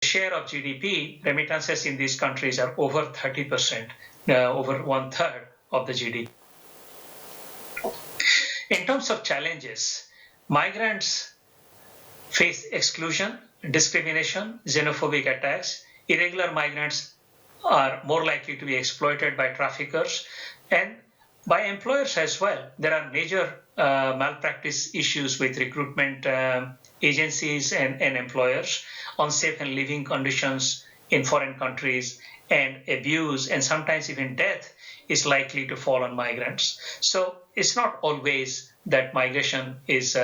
share of GDP, remittances in these countries are over 30%, over 1/3 of the GDP. In terms of challenges, migrants face exclusion, discrimination, xenophobic attacks. Irregular migrants are more likely to be exploited by traffickers and by employers as well. There are major malpractice issues with recruitment agencies and employers, unsafe and living conditions in foreign countries, and abuse and sometimes even death is likely to fall on migrants. So it's not always that migration is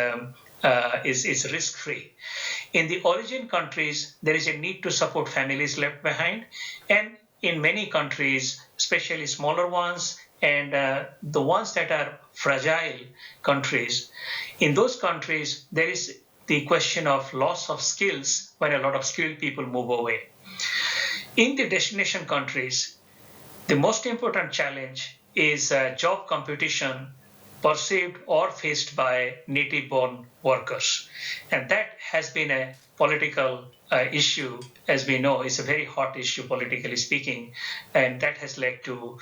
risk-free. In the origin countries, there is a need to support families left behind, and in many countries, especially smaller ones and the ones that are fragile countries, in those countries, there is the question of loss of skills when a lot of skilled people move away. In the destination countries, the most important challenge is job competition perceived or faced by native-born workers. And that has been a political issue, as we know. It's a very hot issue, politically speaking, and that has led to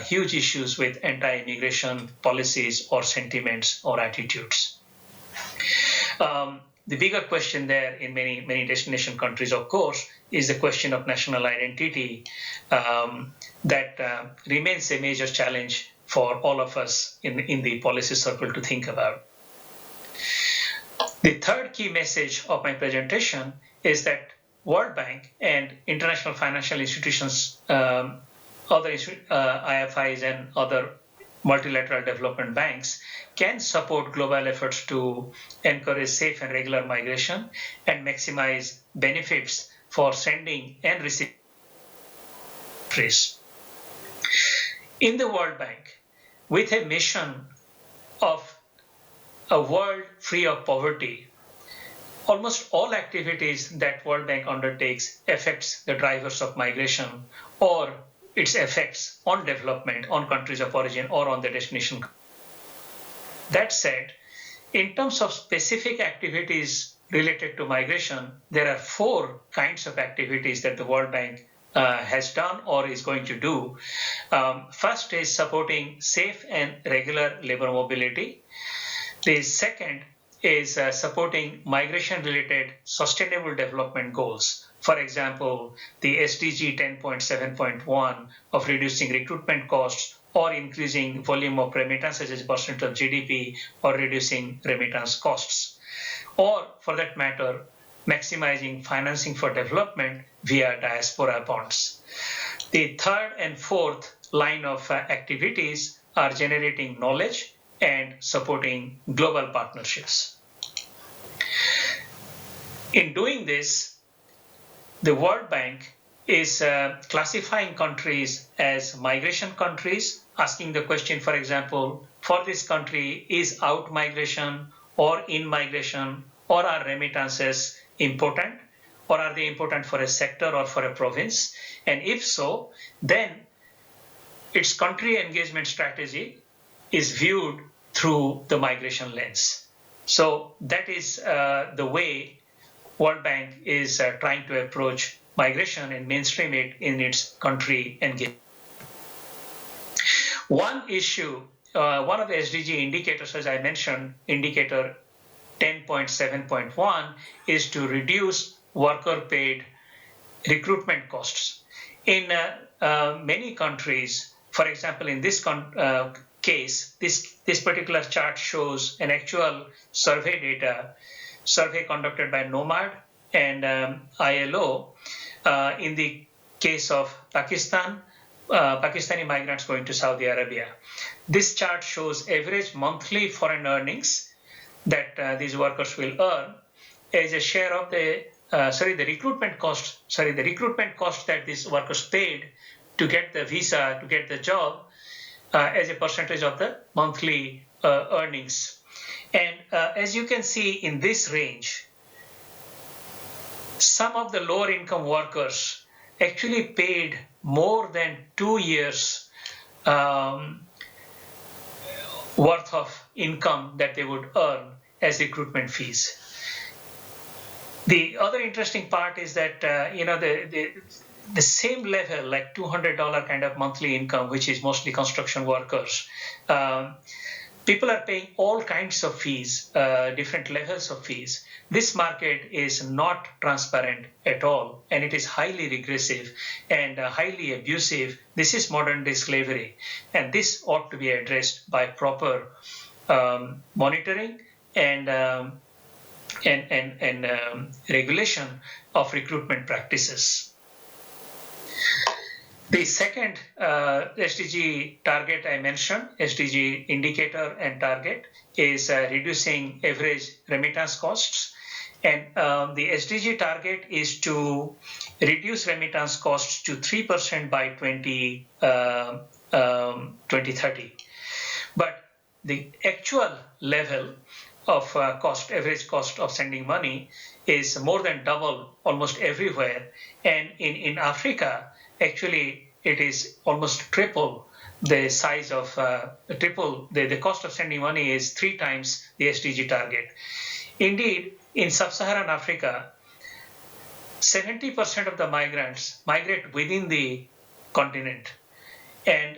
huge issues with anti-immigration policies or sentiments or attitudes. The bigger question there in many destination countries, of course, is the question of national identity that remains a major challenge for all of us in the policy circle to think about. The third key message of my presentation is that World Bank and international financial institutions, other IFIs and other multilateral development banks can support global efforts to encourage safe and regular migration and maximize benefits for sending and receiving countries. In the World Bank, with a mission of a world free of poverty, almost all activities that World Bank undertakes affects the drivers of migration or its effects on development, on countries of origin, or on the destination. That said, in terms of specific activities related to migration, there are 4 kinds of activities that the World Bank has done or is going to do. First is supporting safe and regular labor mobility. The second is supporting migration-related sustainable development goals. For example, the SDG 10.7.1 of reducing recruitment costs or increasing volume of remittances as a percent of GDP or reducing remittance costs. Or, for that matter, maximizing financing for development via diaspora bonds. The third and fourth line of activities are generating knowledge and supporting global partnerships. In doing this, the World Bank is classifying countries as migration countries, asking the question, for example, for this country, is out migration or in migration, or are remittances important, or are they important for a sector or for a province? And if so, then its country engagement strategy is viewed through the migration lens. So that is the way World Bank is trying to approach migration and mainstream it in its country engagement. One issue, one of the SDG indicators, as I mentioned, indicator 10.7.1, is to reduce worker-paid recruitment costs. In many countries, for example, in this case, this particular chart shows an actual survey conducted by Nomad and ILO in the case of Pakistan, Pakistani migrants going to Saudi Arabia. This chart shows average monthly foreign earnings that these workers will earn as a share of the recruitment cost that these workers paid to get the visa, to get the job, as a percentage of the monthly earnings. And as you can see in this range, some of the lower income workers actually paid more than 2 years worth of income that they would earn as recruitment fees. The other interesting part is that the same level, like $200 kind of monthly income, which is mostly construction workers, people are paying all kinds of fees, different levels of fees. This market is not transparent at all, and it is highly regressive and highly abusive. This is modern day slavery, and this ought to be addressed by proper monitoring and regulation of recruitment practices. The second SDG target I mentioned, SDG indicator and target, is reducing average remittance costs. And the SDG target is to reduce remittance costs to 3% by 2030. But the actual level of average cost of sending money is more than double almost everywhere. And in Africa, actually, it is almost triple the size of, the cost of sending money is 3 times the SDG target. Indeed, in sub-Saharan Africa, 70% of the migrants migrate within the continent, and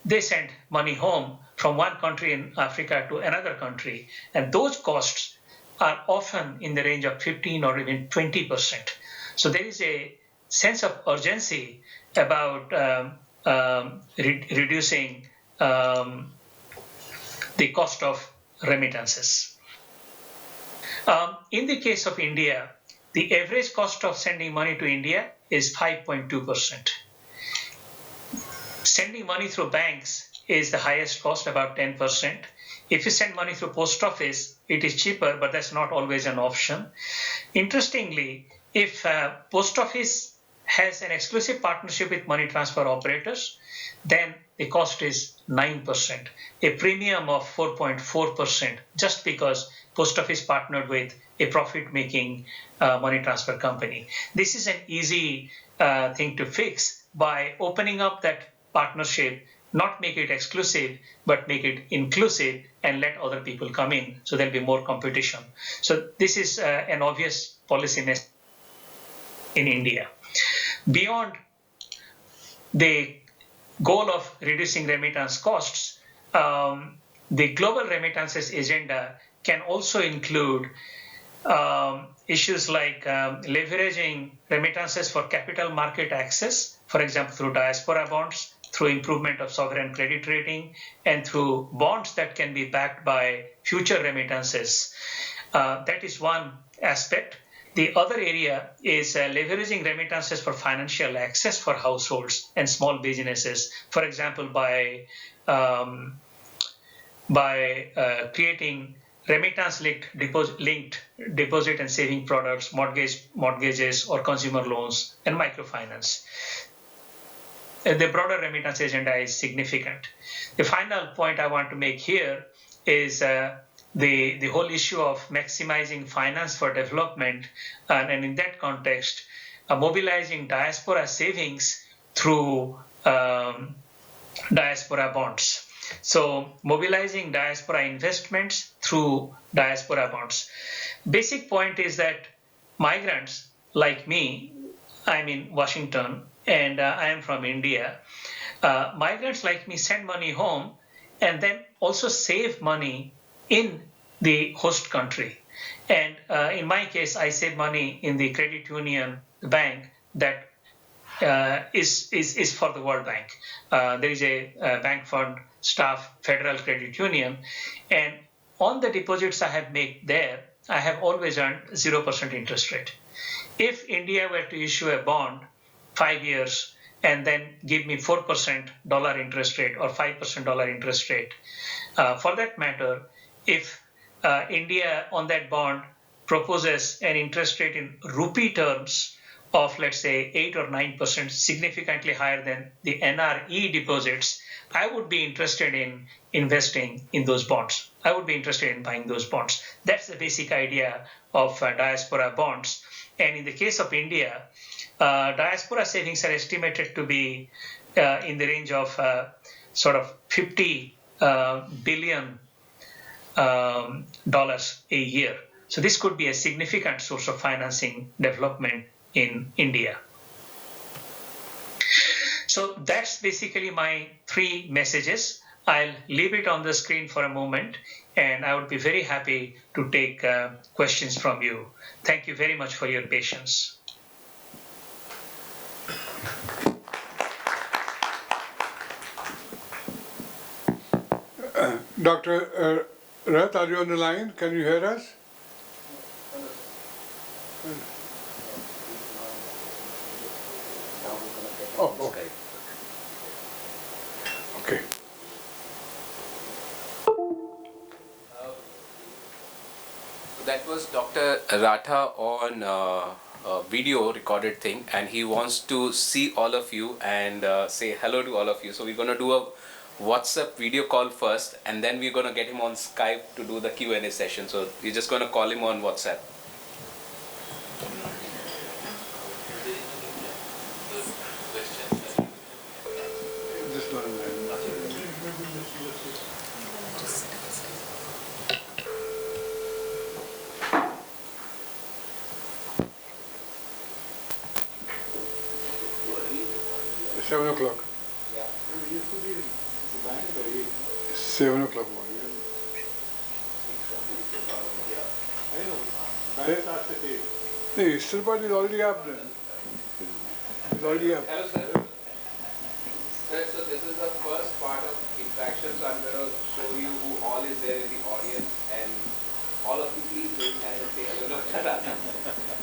they send money home from one country in Africa to another country, and those costs are often in the range of 15 or even 20%. So there is a sense of urgency about reducing the cost of remittances. In the case of India, the average cost of sending money to India is 5.2%. Sending money through banks is the highest cost, about 10%. If you send money through post office, it is cheaper, but that's not always an option. Interestingly, if post office has an exclusive partnership with money transfer operators, then the cost is 9%, a premium of 4.4%, just because post office partnered with a profit-making money transfer company. This is an easy thing to fix by opening up that partnership, not make it exclusive, but make it inclusive and let other people come in, so there'll be more competition. So this is an obvious policy message in India. Beyond the goal of reducing remittance costs, the global remittances agenda can also include issues like leveraging remittances for capital market access, for example, through diaspora bonds, through improvement of sovereign credit rating, and through bonds that can be backed by future remittances. That is one aspect. The other area is leveraging remittances for financial access for households and small businesses, for example, by creating remittance-linked deposit and saving products, mortgages, or consumer loans, and microfinance. The broader remittance agenda is significant. The final point I want to make here is the whole issue of maximizing finance for development, and in that context, mobilizing diaspora savings through diaspora bonds. So mobilizing diaspora investments through diaspora bonds. Basic point is that migrants like me, I'm in Washington, and I am from India. Migrants like me send money home and then also save money in the host country. And in my case, I save money in the credit union bank that is for the World Bank. There is a bank fund staff federal credit union, and on the deposits I have made there, I have always earned 0% interest rate. If India were to issue a bond 5 years and then give me 4% dollar interest rate or 5% dollar interest rate, for that matter, if India on that bond proposes an interest rate in rupee terms of, let's say, 8 or 9%, significantly higher than the NRE deposits, I would be interested in investing in those bonds. I would be interested in buying those bonds. That's the basic idea of diaspora bonds. And in the case of India, diaspora savings are estimated to be in the range of sort of $50 billion a year. So this could be a significant source of financing development in India. So that's basically my 3 messages. I'll leave it on the screen for a moment, and I would be very happy to take questions from you. Thank you very much for your patience. Dr. Rath, are you on the line? Can you hear us? Oh, okay. Okay. That was Dr. Ratha on a video recorded thing, and he wants to see all of you and say hello to all of you. So we're going to do a WhatsApp video call first, and then we're going to get him on Skype to do the Q&A session. So we're just going to call him on WhatsApp. Just one minute. 7 o'clock. Yeah. 7 o'clock morning. The Easter party is already up then. It's already up. Hello, sir. Sir, so this is the first part of interaction. So I'm going to show you who all is there in the audience, and all of you please raise hand and say hello, Dr. Ratha.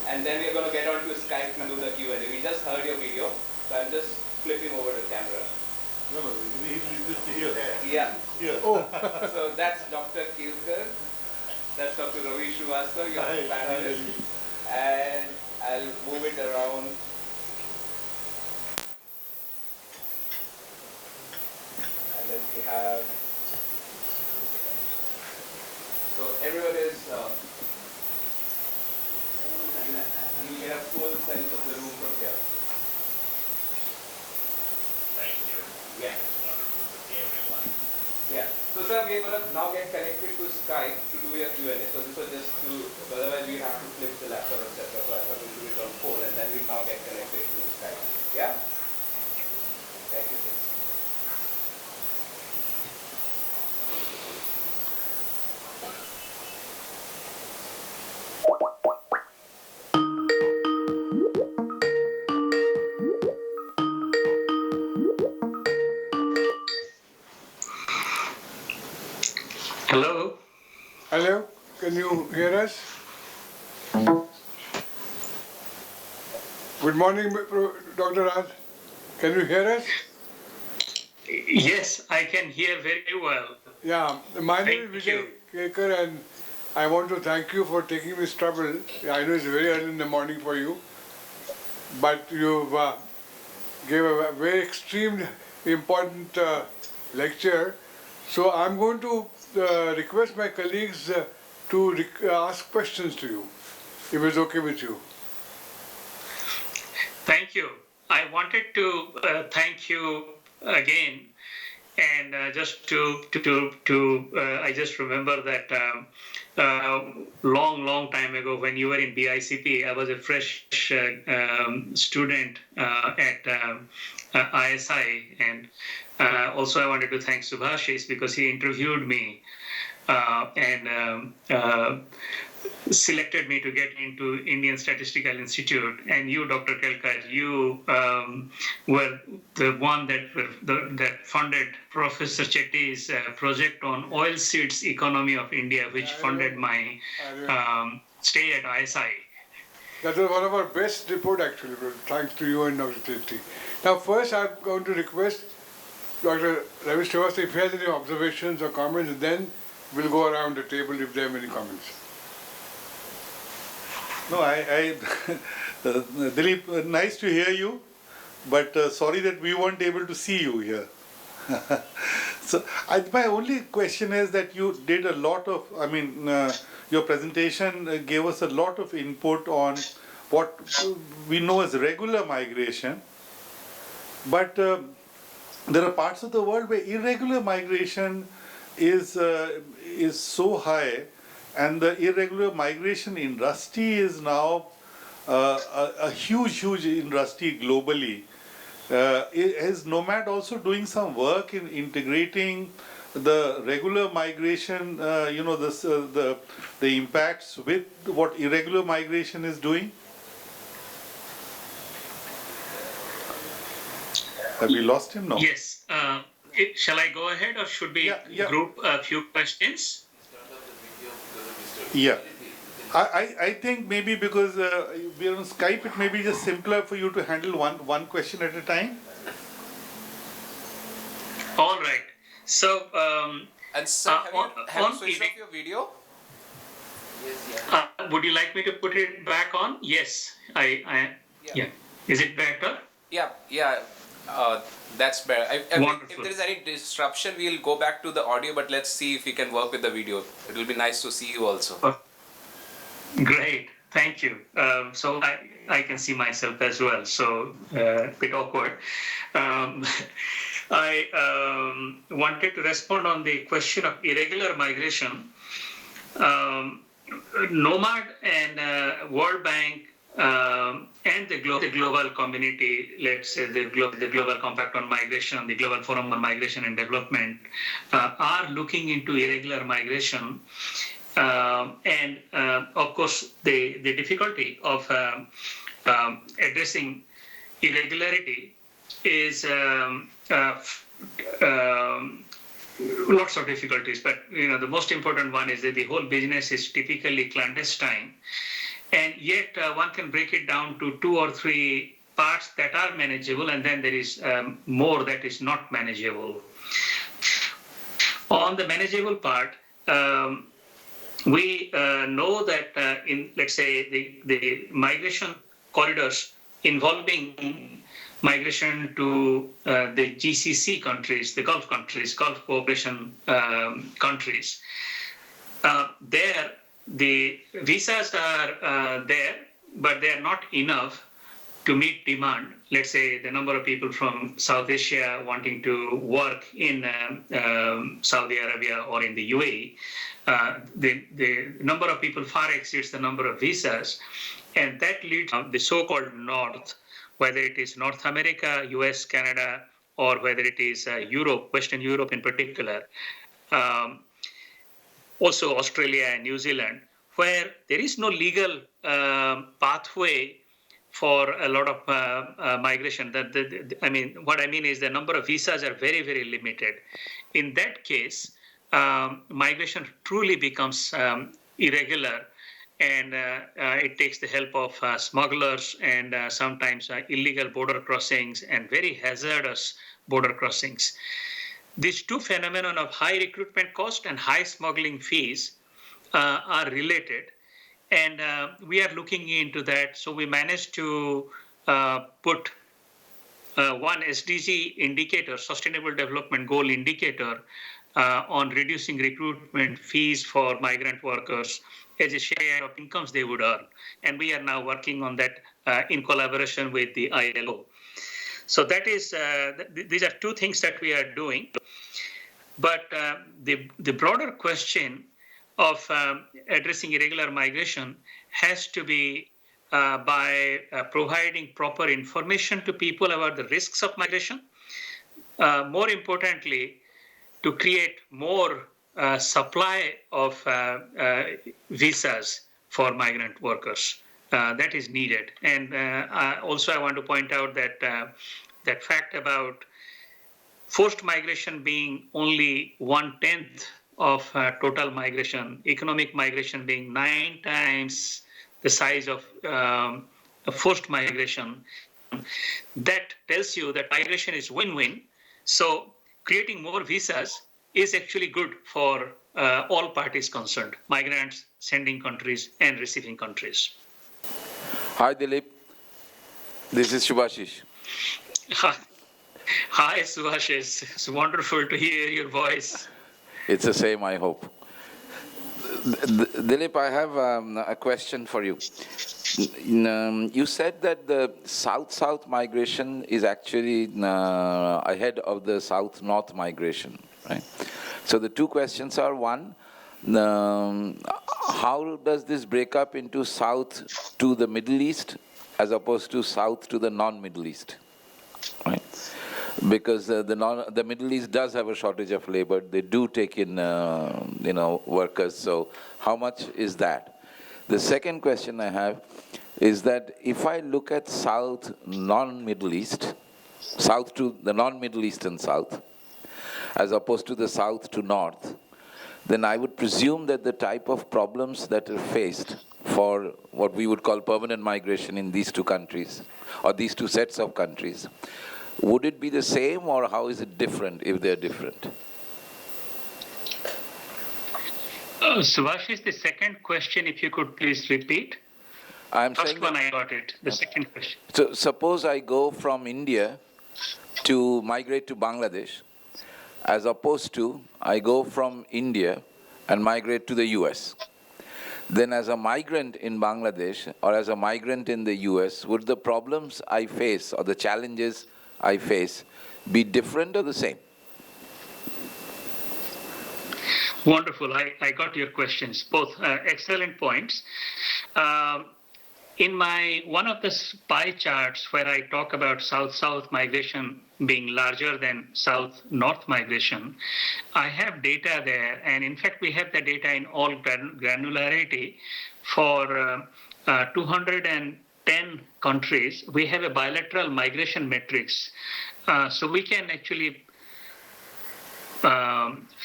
And then we're going to get on to Skype to do the Q&A. We just heard your video, so I'm just flipping over the camera. No, he's just here. Yeah. Here. Oh, So that's Dr. Kilkar, that's Dr. Ravi Srivastava, your Hi, panelist, and I'll move it around. And then we have, so everyone is, you get a full sense of the room from here. Thank you. Yeah. Wonderful to see everyone. Yeah. So sir, we are going to now get connected to Skype to do your Q&A. So this was just to, otherwise we have to flip the laptop, etc. So I thought we'll do it on phone, and then we now get connected to Skype. Yeah? Thank you, sir. Hello. hello. Can you hear us? Good morning, Dr. Raj. Can you hear us? Yes, I can hear very well. Yeah, my name is Thank Vijay Kekar, and I want to thank you for taking this trouble. I know it's very early in the morning for you, but you gave a very extremely important lecture. So I'm going to request my colleagues to ask questions to you, if it's okay with you. Thank you. I wanted to thank you again, and just I just remember that long time ago when you were in BICP, I was a fresh student at ISI, and also I wanted to thank Subhashis because he interviewed me and selected me to get into Indian Statistical Institute. And you, Dr. Kelkar, you were the one that funded Professor Chetty's project on oilseeds economy of India, which funded my stay at ISI. That was one of our best report actually, thanks to you and Dr. Chetty. Now first I'm going to request Dr. Ravi Srivastava if he has any observations or comments, and then we'll go around the table if there are any comments. No, Dilip, nice to hear you, but sorry that we weren't able to see you here. So my only question is that you did a lot of, your presentation gave us a lot of input on what we know as regular migration, but there are parts of the world where irregular migration is so high and the irregular migration industry is now a huge industry globally. Is Nomad also doing some work in integrating the regular migration, the impacts with what irregular migration is doing? Have we lost him? No. Yes. Shall I go ahead, or should we group a few questions? Yeah. I think maybe because we are on Skype, it may be just simpler for you to handle one question at a time. All right. So, And sir, have you switched off your video? would you like me to put it back on? Yes. Yeah. Is it better? Yeah. That's better. If Wonderful. there is any disruption, we'll go back to the audio, but let's see if we can work with the video. It will be nice to see you also. Great. Thank you. So I can see myself as well. So a bit awkward. I wanted to respond on the question of irregular migration. Nomad and World Bank and the global community, let's say the Global Compact on Migration, the Global Forum on Migration and Development, are looking into irregular migration. And of course, the difficulty of addressing irregularity is lots of difficulties, but the most important one is that the whole business is typically clandestine, and yet one can break it down to 2 or 3 parts that are manageable, and then there is more that is not manageable. On the manageable part, we know that in, let's say, the migration corridors involving migration to the GCC countries, the Gulf countries, Gulf cooperation countries, there the visas are there, but they are not enough to meet demand. Let's say the number of people from South Asia wanting to work in Saudi Arabia or in the UAE, the number of people far exceeds the number of visas, and that leads to the so-called North, whether it is North America, US, Canada, or whether it is Europe, Western Europe in particular, also Australia and New Zealand, where there is no legal pathway for a lot of migration. What I mean is the number of visas are very, very limited. In that case, migration truly becomes irregular, and it takes the help of smugglers and sometimes illegal border crossings and very hazardous border crossings. These two phenomena of high recruitment cost and high smuggling fees are related, and we are looking into that. So we managed to put one SDG indicator, Sustainable Development Goal indicator, on reducing recruitment fees for migrant workers as a share of incomes they would earn. And we are now working on that in collaboration with the ILO. So that is, these are two things that we are doing. But the broader question of addressing irregular migration has to be by providing proper information to people about the risks of migration. More importantly, to create more supply of visas for migrant workers. That is needed. And also I want to point out that that fact about forced migration being only 1/10 of total migration, economic migration being 9 times the size of forced migration, that tells you that migration is win-win. So creating more visas is actually good for all parties concerned, migrants, sending countries, and receiving countries. Hi, Dilip. This is Shubhashish. Hi, Subhashish. It's wonderful to hear your voice. It's the same, I hope. Dilip, I have a question for you. You said that the South-South migration is actually ahead of the South-North migration, right? So the two questions are, one, how does this break up into south to the Middle East as opposed to south to the non-Middle East? Right? Because the Middle East does have a shortage of labor. They do take in workers. So how much is that? The second question I have is that if I look at south non-Middle East, south to the non-Middle Eastern south, as opposed to the south to north, then I would presume that the type of problems that are faced for what we would call permanent migration in these two countries, or these two sets of countries, would it be the same, or how is it different if they're different? Subhashish, the second question, if you could please repeat. I'm First saying one that, I got it. The second question. so suppose I go from India to migrate to Bangladesh, as opposed to I go from India and migrate to the US. Then as a migrant in Bangladesh or as a migrant in the US, would the problems I face or the challenges I face be different or the same? Wonderful. I got your questions, both excellent points. In one of the pie charts where I talk about South-South migration being larger than South-North migration, I have data there, and in fact we have the data in all granularity for 210 countries. We have a bilateral migration matrix, so we can actually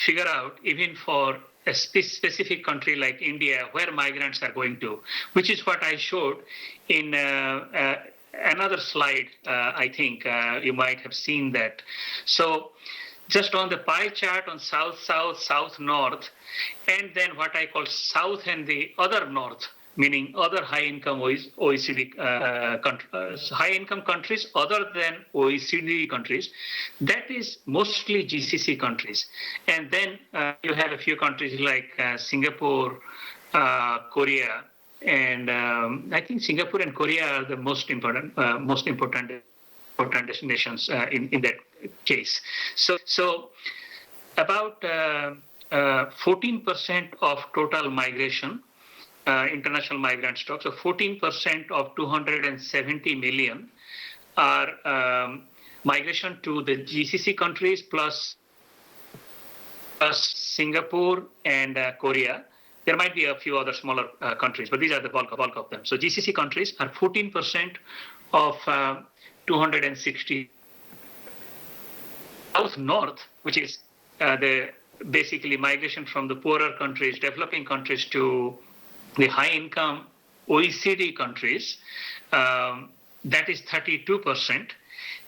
figure out even for a specific country like India where migrants are going to, which is what I showed in another slide. I think you might have seen that. So just on the pie chart on South-South, South-North, and then what I call South and the other North, meaning other high-income OECD high-income countries other than OECD countries. That is mostly GCC countries. And then you have a few countries like Singapore, Korea, and I think Singapore and Korea are the most important destinations in that case. So about 14% of total migration, international migrant stock. So 14% of 270 million are migration to the GCC countries plus Singapore and Korea. There might be a few other smaller countries, but these are the bulk of them. So GCC countries are 14% of 260. South-North, which is the basically migration from the poorer countries, developing countries to the high-income OECD countries, that is 32%,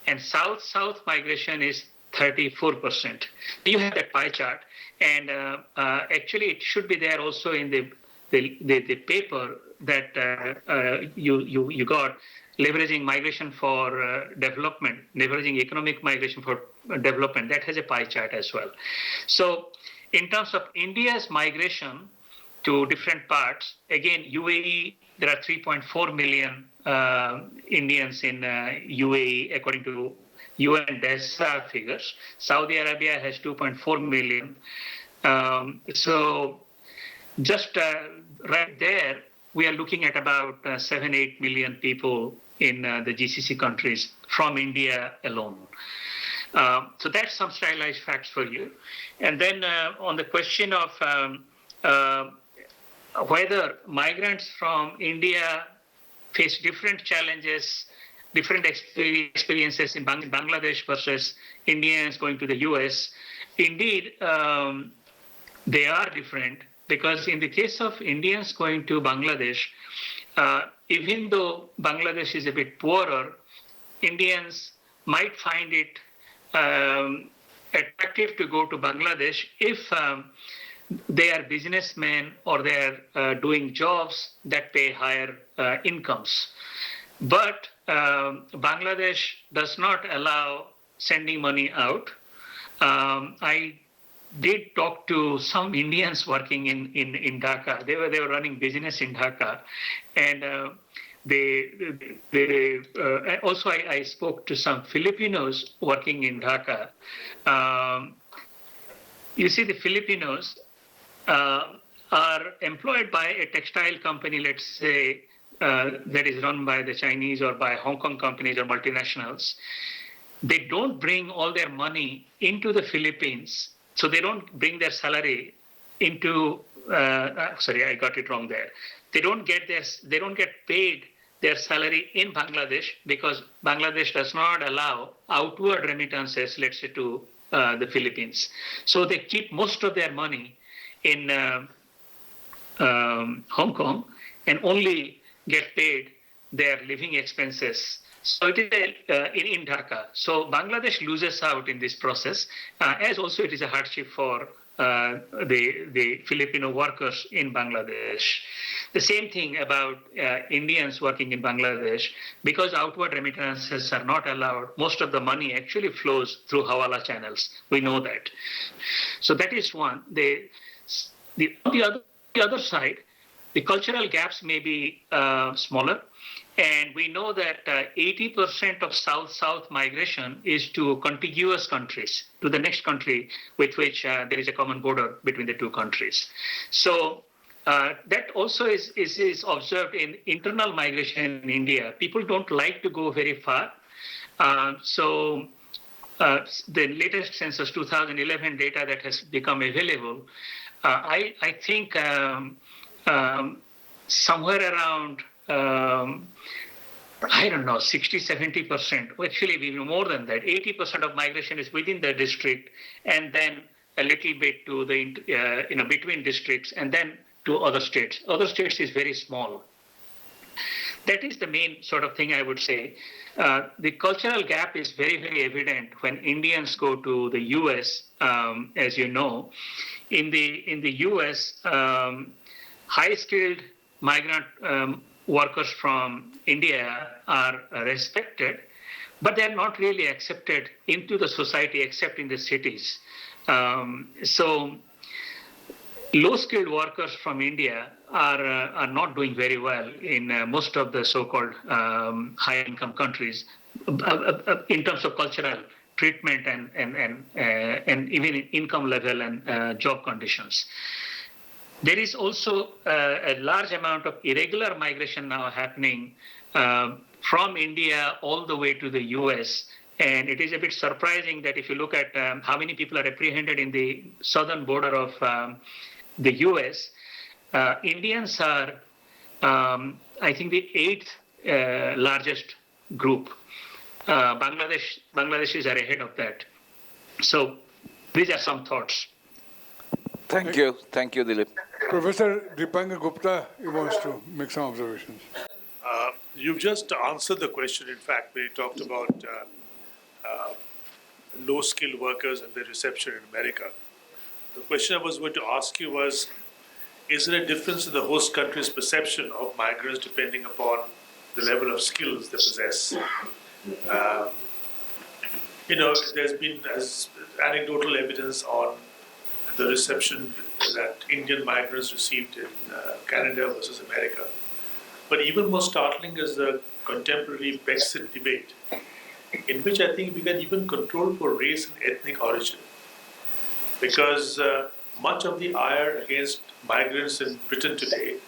and South-South migration is 34%. You have that pie chart, and actually it should be there also in the paper that you got, leveraging migration for development, leveraging economic migration for development. That has a pie chart as well. So in terms of India's migration to different parts, again, UAE, there are 3.4 million Indians in UAE according to UN DESA figures. Saudi Arabia has 2.4 million. So just right there, we are looking at about 7-8 million people in the GCC countries from India alone. So that's some stylized facts for you. And then on the question of whether migrants from India face different challenges, different experiences in Bangladesh versus Indians going to the US, indeed, they are different, because in the case of Indians going to Bangladesh, even though Bangladesh is a bit poorer, Indians might find it attractive to go to Bangladesh if they are businessmen or they are doing jobs that pay higher incomes. But Bangladesh does not allow sending money out. I did talk to some Indians working in Dhaka. They were running business in Dhaka, and also I spoke to some Filipinos working in Dhaka. You see, the Filipinos, are employed by a textile company, let's say, that is run by the Chinese or by Hong Kong companies or multinationals. They don't bring all their money into the Philippines, so they don't bring their salary into. Sorry, I got it wrong there. They don't get paid their salary in Bangladesh because Bangladesh does not allow outward remittances, let's say, to the Philippines. So they keep most of their money in Hong Kong and only get paid their living expenses. So it is in Dhaka. So Bangladesh loses out in this process, as also it is a hardship for the Filipino workers in Bangladesh. The same thing about Indians working in Bangladesh. Because outward remittances are not allowed, most of the money actually flows through Hawala channels. We know that. So that is one. On the other side, the cultural gaps may be smaller. And we know that 80% of South-South migration is to contiguous countries, to the next country with which there is a common border between the two countries. So that also is observed in internal migration in India. People don't like to go very far. So the latest census 2011 data that has become available, I think somewhere around I don't know, 60, 70%, actually even more than that. 80% of migration is within the district, and then a little bit to the, between districts, and then to other states. Other states is very small. That is the main sort of thing I would say. The cultural gap is very, very evident when Indians go to the US, as you know. In the US, high-skilled migrant workers from India are respected, but they're not really accepted into the society except in the cities. So low-skilled workers from India are not doing very well in most of the so-called high-income countries in terms of cultural treatment and even income level and job conditions. There is also a large amount of irregular migration now happening from India all the way to the US. And it is a bit surprising that if you look at how many people are apprehended in the southern border of the US, Indians are, I think, the 8th largest group. Bangladeshis are ahead of that. So these are some thoughts. Thank you, Dilip. Professor Dipanga Gupta, he wants to make some observations. You've just answered the question, in fact, when you talked about low-skilled workers and their reception in America. The question I was going to ask you was, is there a difference in the host country's perception of migrants depending upon the level of skills they possess? There's been anecdotal evidence on the reception that Indian migrants received in Canada versus America. But even more startling is the contemporary Brexit debate, in which I think we can even control for race and ethnic origin. Because much of the ire against migrants in Britain today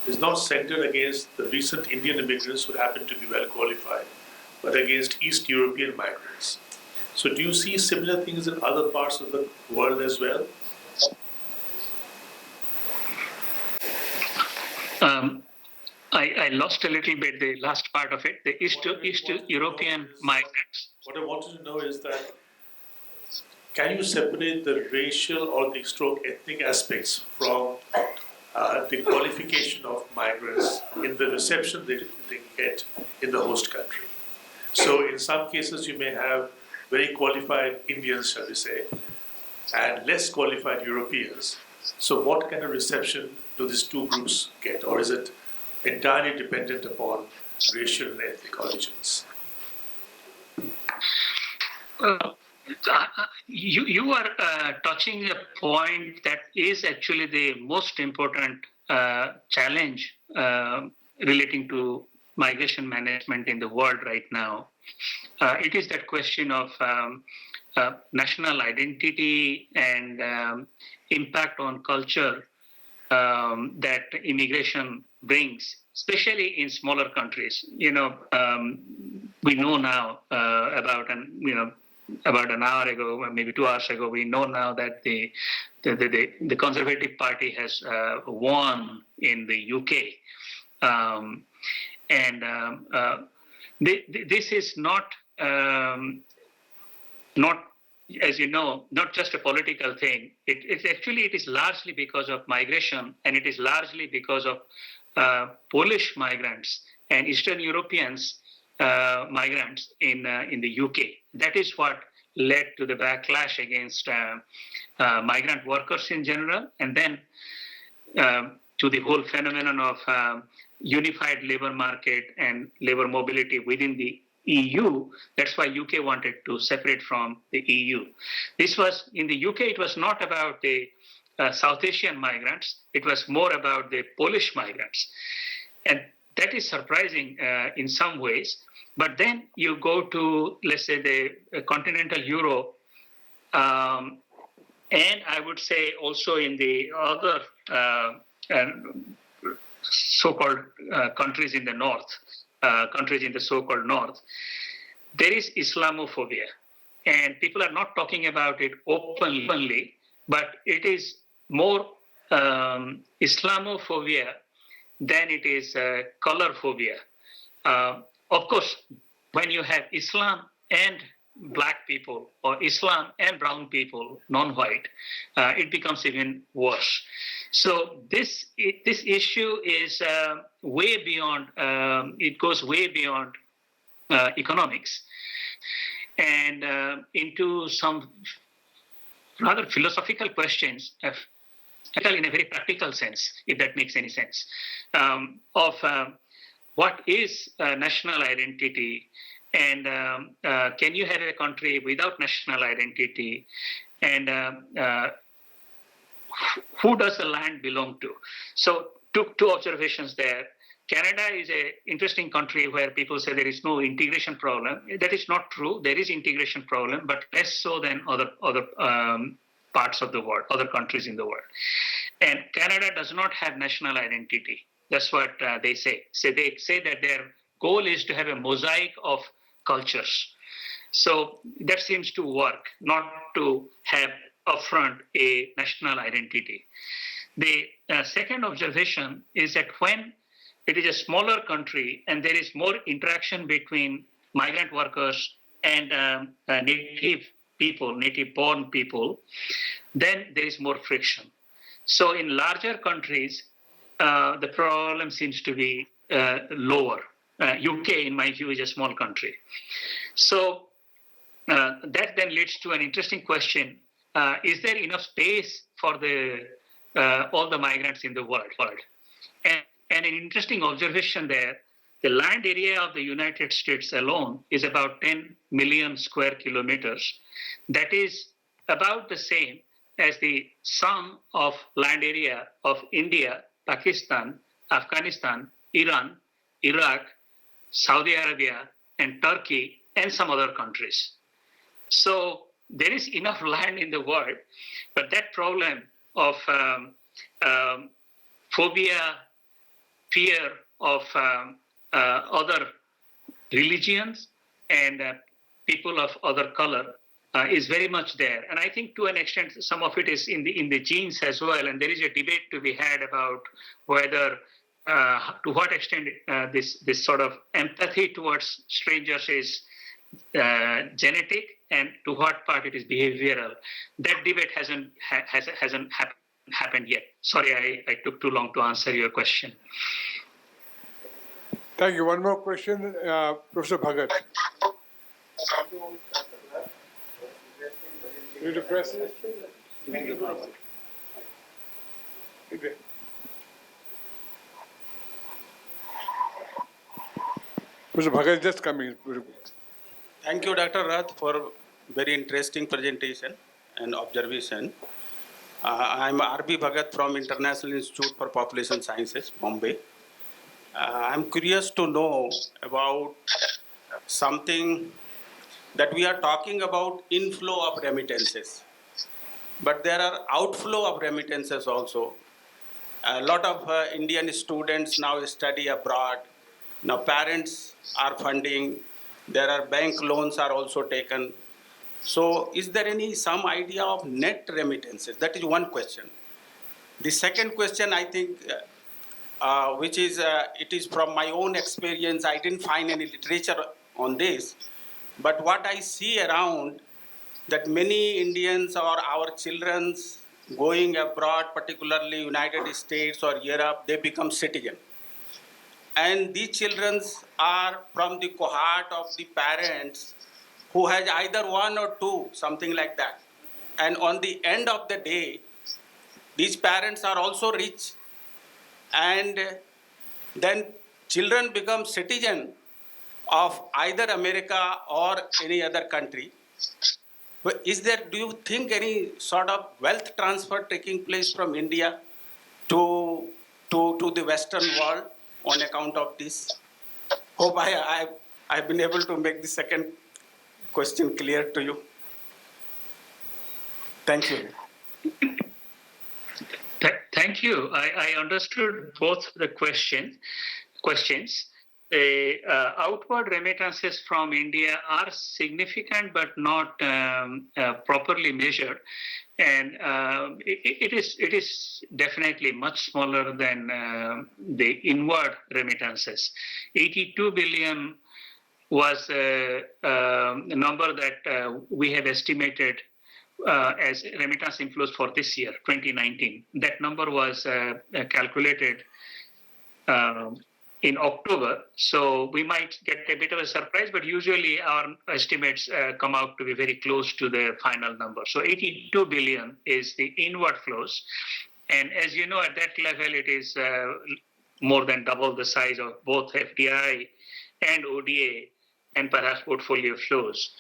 is not centered against the recent Indian immigrants who happen to be well qualified, but against East European migrants. So do you see similar things in other parts of the world as well? I lost a little bit the last part of it, the East European migrants. What I wanted to know is that, can you separate the racial or the stroke ethnic aspects from the qualification of migrants in the reception they get in the host country? So in some cases you may have very qualified Indians, shall we say, and less qualified Europeans. So what kind of reception do these two groups get, or is it entirely dependent upon racial and ethnic origins? You are touching a point that is actually the most important challenge relating to migration management in the world right now. It is that question of national identity and impact on culture that immigration brings, especially in smaller countries. We know now about an hour ago, or maybe 2 hours ago, we know now that the Conservative Party has won in the UK, this is not as you know, not just a political thing. It is largely because of migration, and it is largely because of Polish migrants and Eastern Europeans migrants in the UK. That is what led to the backlash against migrant workers in general, and then to the whole phenomenon of unified labor market and labor mobility within the EU. That's why UK wanted to separate from the EU. This was, in the UK, it was not about the South Asian migrants, it was more about the Polish migrants. And that is surprising in some ways. But then you go to, let's say, the continental Europe, and I would say also in the other so-called countries in the north, countries in the so-called north, there is Islamophobia. And people are not talking about it openly, but it is more Islamophobia than it is color phobia. Of course, when you have Islam and black people, or Islam and brown people, non-white, it becomes even worse. So this issue is way beyond, it goes way beyond economics, and into some rather philosophical questions, in a very practical sense, if that makes any sense, of what is national identity, and can you have a country without national identity, and who does the land belong to? So two observations there. Canada is an interesting country where people say there is no integration problem. That is not true. There is integration problem, but less so than other parts of the world, other countries in the world. And Canada does not have national identity. That's what they say. So they say that their goal is to have a mosaic of cultures. So that seems to work, not to have upfront a national identity. The second observation is that when it is a smaller country and there is more interaction between migrant workers and native people, native-born people, then there is more friction. So in larger countries, the problem seems to be lower. UK, in my view, is a small country. So that then leads to an interesting question. Is there enough space for all the migrants in the world? And an interesting observation there, the land area of the United States alone is about 10 million square kilometers. That is about the same as the sum of land area of India, Pakistan, Afghanistan, Iran, Iraq, Saudi Arabia, and Turkey, and some other countries. So there is enough land in the world, but that problem of phobia, fear of other religions and people of other color is very much there. And I think to an extent, some of it is in the genes as well. And there is a debate to be had about whether, to what extent this sort of empathy towards strangers is genetic, and to what part it is behavioral. That debate hasn't happened yet. Sorry, I took too long to answer your question. Thank you. One more question, Professor Bhagat. You need to press this. Professor Bhagat is just coming. Thank you, Dr. Rath, for very interesting presentation and observation. I'm R.B. Bhagat from International Institute for Population Sciences, Bombay. I'm curious to know about something that we are talking about inflow of remittances. But there are outflow of remittances also. A lot of Indian students now study abroad. Now parents are funding. There are bank loans are also taken. So is there some idea of net remittances? That is one question. The second question, I think, which is, it is from my own experience. I didn't find any literature on this, but what I see around, that many Indians or our children's going abroad, particularly United States or Europe, they become citizen. And these children are from the cohort of the parents who has either one or two, something like that. And on the end of the day, these parents are also rich, and then children become citizen of either America or any other country. But do you think any sort of wealth transfer taking place from India to the Western world on account of this? Hope I've been able to make the second question clear to you. Thank you. Thank you. I understood both the questions. The outward remittances from India are significant but not properly measured, and it is definitely much smaller than the inward remittances. 82 billion was a number that we have estimated as remittance inflows for this year, 2019. That number was calculated in October, so we might get a bit of a surprise, but usually our estimates come out to be very close to the final number. So 82 billion is the inward flows, and as you know, at that level, it is more than double the size of both FDI and ODA and perhaps portfolio flows.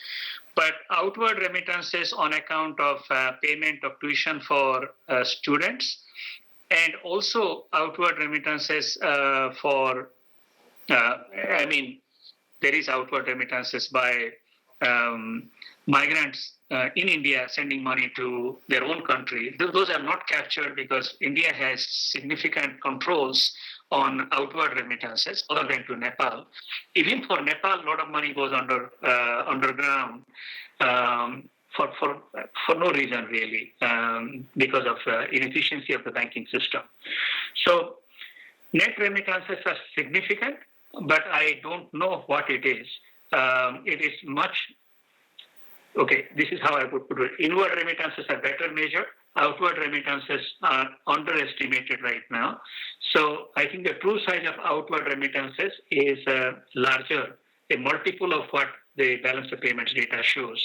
But outward remittances on account of payment of tuition for students, and also outward remittances for, there is outward remittances by migrants in India sending money to their own country. Those are not captured because India has significant controls on outward remittances other than to Nepal. Even for Nepal, a lot of money goes underground for no reason really, because of inefficiency of the banking system. So net remittances are significant, but I don't know what it is. It is much, okay, this is how I would put it. Inward remittances are better measured. Outward remittances are underestimated right now. So I think the true size of outward remittances is larger, a multiple of what the balance of payments data shows.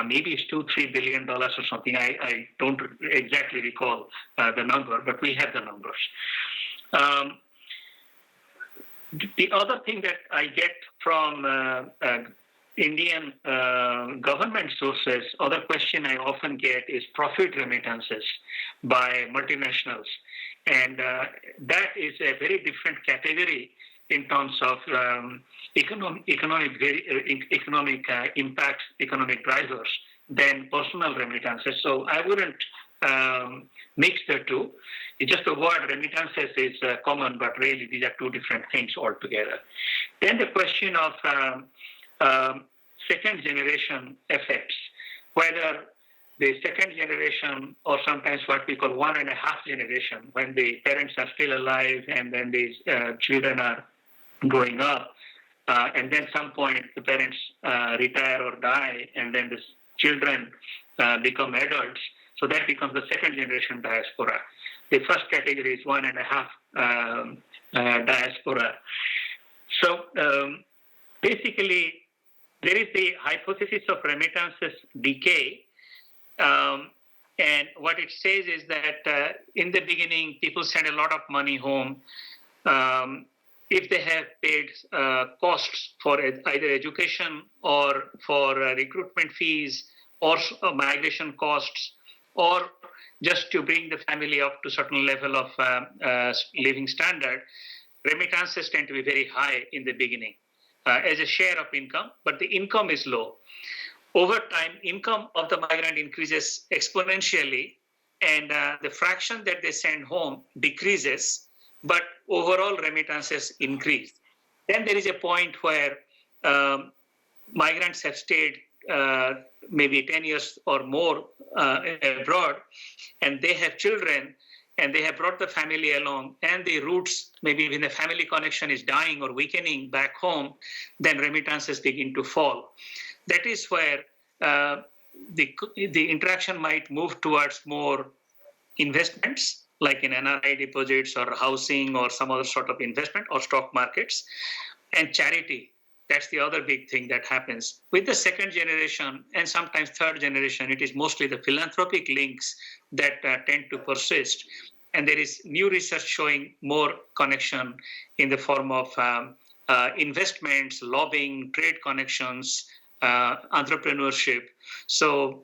Maybe it's $2-3 billion or something. I don't exactly recall the number, but we have the numbers. The other thing that I get from Indian government sources, other question I often get is profit remittances by multinationals. And that is a very different category in terms of economic impacts, economic drivers than personal remittances. So I wouldn't mix the two. It's just the word remittances is common, but really these are two different things altogether. Then the question of second generation effects, whether the second generation or sometimes what we call 1.5 generation, when the parents are still alive and then these children are growing up, and then some point the parents retire or die, and then the children become adults. So that becomes the second generation diaspora. The first category is 1.5 diaspora. So basically, there is the hypothesis of remittances decay. And what it says is that in the beginning, people send a lot of money home. If they have paid costs for either education or for recruitment fees or migration costs, or just to bring the family up to a certain level of living standard, remittances tend to be very high in the beginning as a share of income, but the income is low. Over time, income of the migrant increases exponentially, and the fraction that they send home decreases, but overall remittances increase. Then there is a point where migrants have stayed maybe 10 years or more abroad, and they have children, and they have brought the family along, and the roots, maybe when the family connection is dying or weakening back home, then remittances begin to fall. That is where the interaction might move towards more investments, like in NRI deposits or housing or some other sort of investment or stock markets, and charity. That's the other big thing that happens. With the second generation and sometimes third generation, it is mostly the philanthropic links that tend to persist. And there is new research showing more connection in the form of investments, lobbying, trade connections, entrepreneurship. So